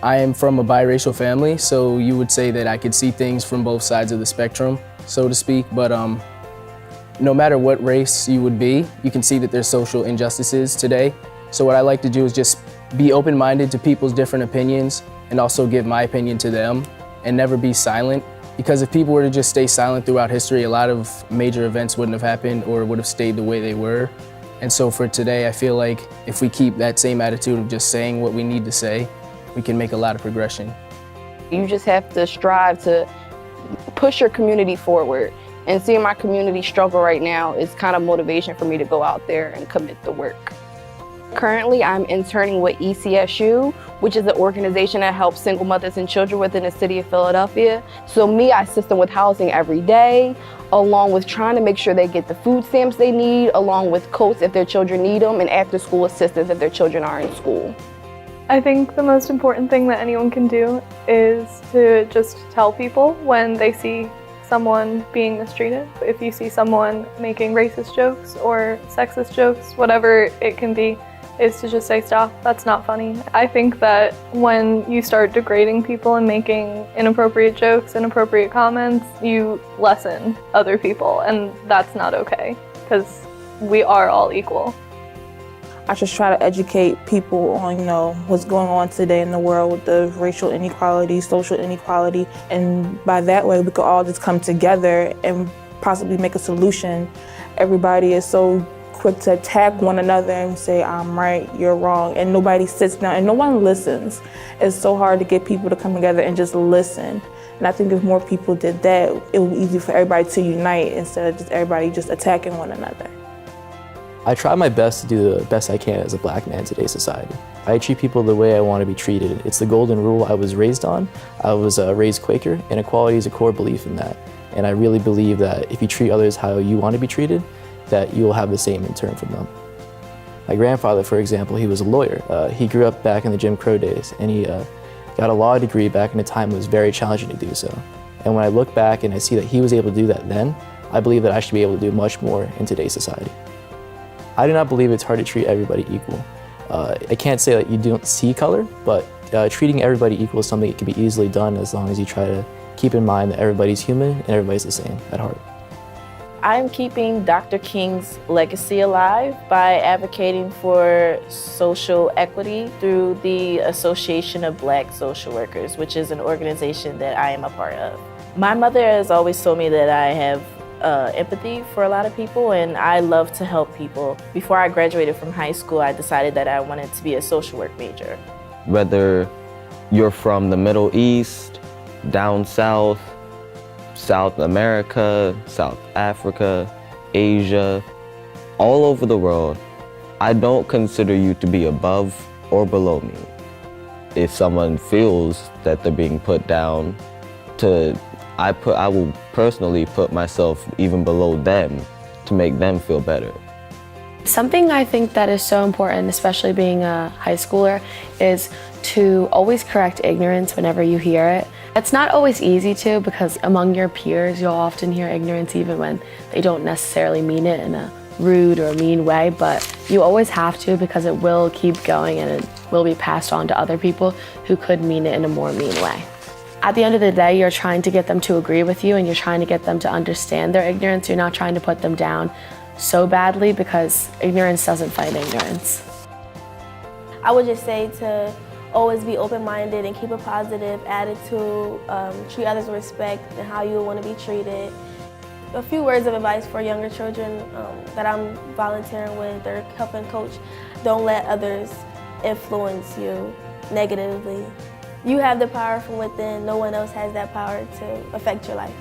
I am from a biracial family, so you would say that I could see things from both sides of the spectrum, so to speak, but no matter what race you would be, you can see that there's social injustices today. So what I like to do is just be open-minded to people's different opinions and also give my opinion to them and never be silent. Because if people were to just stay silent throughout history, a lot of major events wouldn't have happened or would have stayed the way they were. And so for today, I feel like if we keep that same attitude of just saying what we need to say, we can make a lot of progression. You just have to strive to push your community forward. And seeing my community struggle right now is kind of motivation for me to go out there and commit the work. Currently, I'm interning with ECSU, which is an organization that helps single mothers and children within the city of Philadelphia. So I assist them with housing every day, along with trying to make sure they get the food stamps they need, along with coats if their children need them, and after-school assistance if their children are in school. I think the most important thing that anyone can do is to just tell people when they see someone being mistreated. If you see someone making racist jokes or sexist jokes, whatever it can be, is to just say, stop, that's not funny. I think that when you start degrading people and making inappropriate jokes, inappropriate comments, you lessen other people, and that's not okay, because we are all equal. I just try to educate people on, what's going on today in the world with the racial inequality, social inequality, and by that way we could all just come together and possibly make a solution. Everybody is so quick to attack one another and say, I'm right, you're wrong, and nobody sits down and no one listens. It's so hard to get people to come together and just listen. And I think if more people did that, it would be easy for everybody to unite instead of just everybody just attacking one another. I try my best to do the best I can as a black man in today's society. I treat people the way I want to be treated. It's the golden rule I was raised on. I was raised Quaker, and equality is a core belief in that. And I really believe that if you treat others how you want to be treated, that you will have the same in turn from them. My grandfather, for example, he was a lawyer. He grew up back in the Jim Crow days, and he got a law degree back in a time when it was very challenging to do so. And when I look back and I see that he was able to do that then, I believe that I should be able to do much more in today's society. I do not believe it's hard to treat everybody equal. I can't say that you don't see color, but treating everybody equal is something that can be easily done as long as you try to keep in mind that everybody's human and everybody's the same at heart. I'm keeping Dr. King's legacy alive by advocating for social equity through the Association of Black Social Workers, which is an organization that I am a part of. My mother has always told me that I have empathy for a lot of people, and I love to help people. Before I graduated from high school, I decided that I wanted to be a social work major. Whether you're from the Middle East, down south, South America, South Africa, Asia, all over the world, I don't consider you to be above or below me. If someone feels that they're being put down, I will personally put myself even below them to make them feel better. Something I think that is so important, especially being a high schooler, is to always correct ignorance whenever you hear it. It's not always easy to, because among your peers you'll often hear ignorance even when they don't necessarily mean it in a rude or mean way, but you always have to, because it will keep going and it will be passed on to other people who could mean it in a more mean way. At the end of the day, you're trying to get them to agree with you and you're trying to get them to understand their ignorance. You're not trying to put them down so badly, because ignorance doesn't fight ignorance. I would just say to always be open-minded and keep a positive attitude, treat others with respect and how you would want to be treated. A few words of advice for younger children that I'm volunteering with or helping coach: don't let others influence you negatively. You have the power from within. No one else has that power to affect your life.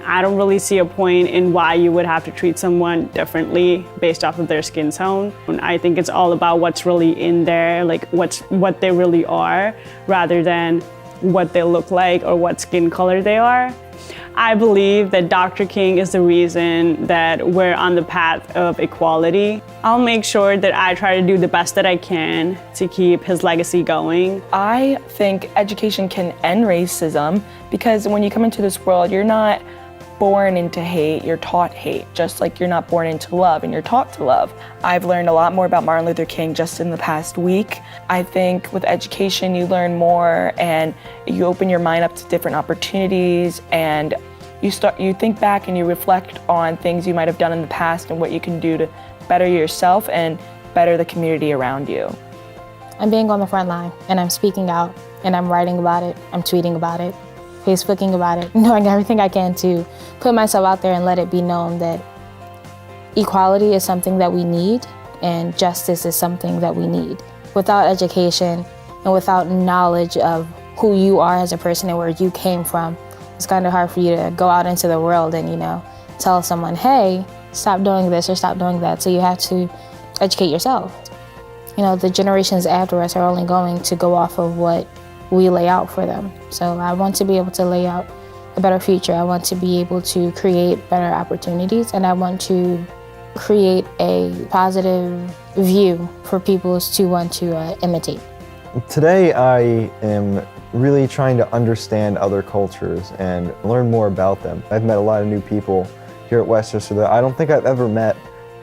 I don't really see a point in why you would have to treat someone differently based off of their skin tone. I think it's all about what's really in there, like what they really are, rather than what they look like or what skin color they are. I believe that Dr. King is the reason that we're on the path of equality. I'll make sure that I try to do the best that I can to keep his legacy going. I think education can end racism, because when you come into this world, you're not born into hate, you're taught hate, just like you're not born into love and you're taught to love. I've learned a lot more about Martin Luther King just in the past week. I think with education, you learn more and you open your mind up to different opportunities, and you think back and you reflect on things you might have done in the past and what you can do to better yourself and better the community around you. I'm being on the front line, and I'm speaking out, and I'm writing about it, I'm tweeting about it, Facebooking about it, doing everything I can to put myself out there and let it be known that equality is something that we need and justice is something that we need. Without education and without knowledge of who you are as a person and where you came from, it's kind of hard for you to go out into the world and, tell someone, hey, stop doing this or stop doing that. So you have to educate yourself. The generations after us are only going to go off of what we lay out for them. So I want to be able to lay out a better future. I want to be able to create better opportunities, and I want to create a positive view for people to want to imitate. Today I am really trying to understand other cultures and learn more about them. I've met a lot of new people here at Westchester that I don't think I've ever met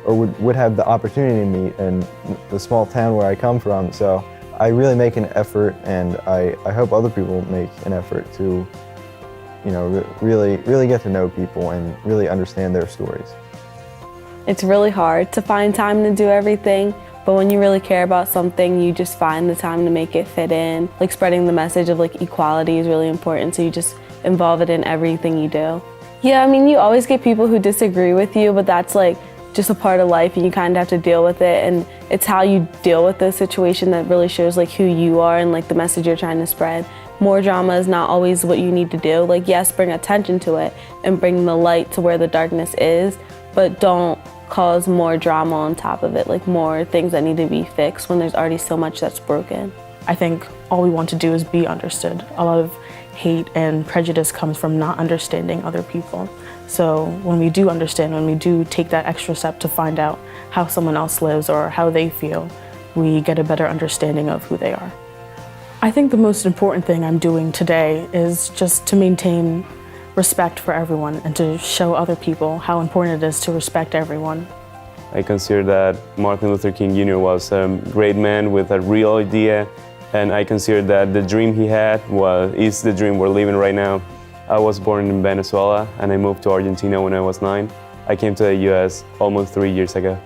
or would have the opportunity to meet in the small town where I come from. So I really make an effort, and I hope other people make an effort to, really get to know people and really understand their stories. It's really hard to find time to do everything, but when you really care about something, you just find the time to make it fit in. Like spreading the message of equality is really important, so you just involve it in everything you do. Yeah, you always get people who disagree with you, but that's just a part of life, and you kind of have to deal with it, and it's how you deal with the situation that really shows who you are and the message you're trying to spread. More drama is not always what you need to do. Yes, bring attention to it and bring the light to where the darkness is, but don't cause more drama on top of it, more things that need to be fixed when there's already so much that's broken. I think all we want to do is be understood. A lot of hate and prejudice comes from not understanding other people. So when we do understand, when we do take that extra step to find out how someone else lives or how they feel, we get a better understanding of who they are. I think the most important thing I'm doing today is just to maintain respect for everyone and to show other people how important it is to respect everyone. I consider that Martin Luther King Jr. was a great man with a real idea, and I consider that the dream he had is the dream we're living right now. I was born in Venezuela and I moved to Argentina when I was 9. I came to the US almost 3 years ago.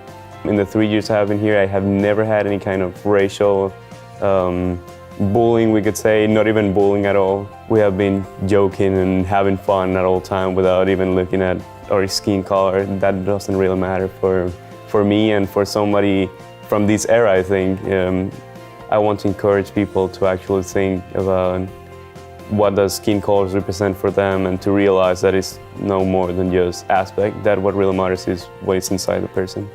In the 3 years I have been here, I have never had any kind of racial bullying, we could say, not even bullying at all. We have been joking and having fun at all time without even looking at our skin color. That doesn't really matter for me and for somebody from this era, I think. I want to encourage people to actually think about what does skin colors represent for them, and to realize that it's no more than just aspect, that what really matters is what is inside the person.